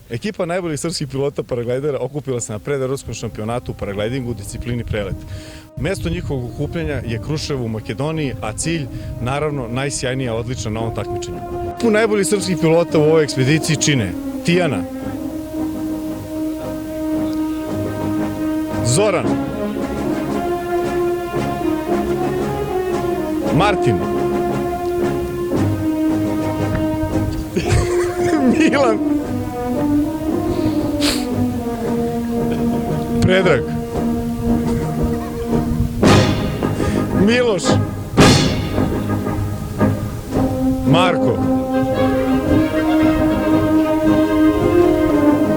Ekipa najboljih srpskih pilota paraglidera okupila se na predevropskom šampionatu u paraglidingu u disciplini prelet. Mesto njihovog okupljanja je Kruševo u Makedoniji, a cilj, naravno, najsjajnija odlična na ovom takmičenju. Ekipu najboljih srpskih pilota u ovoj ekspediciji čine Tijana, Zoran, Martin, Milan, Predrag, Miloš, Marko,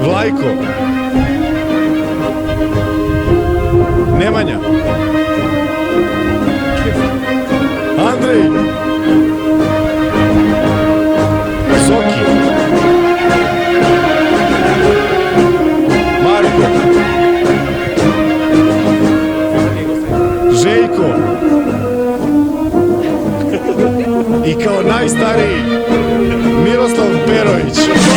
Vlajko, Nemanja, Andrej, Zoki, Marko, Željko i kao najstariji Miroslav Perović.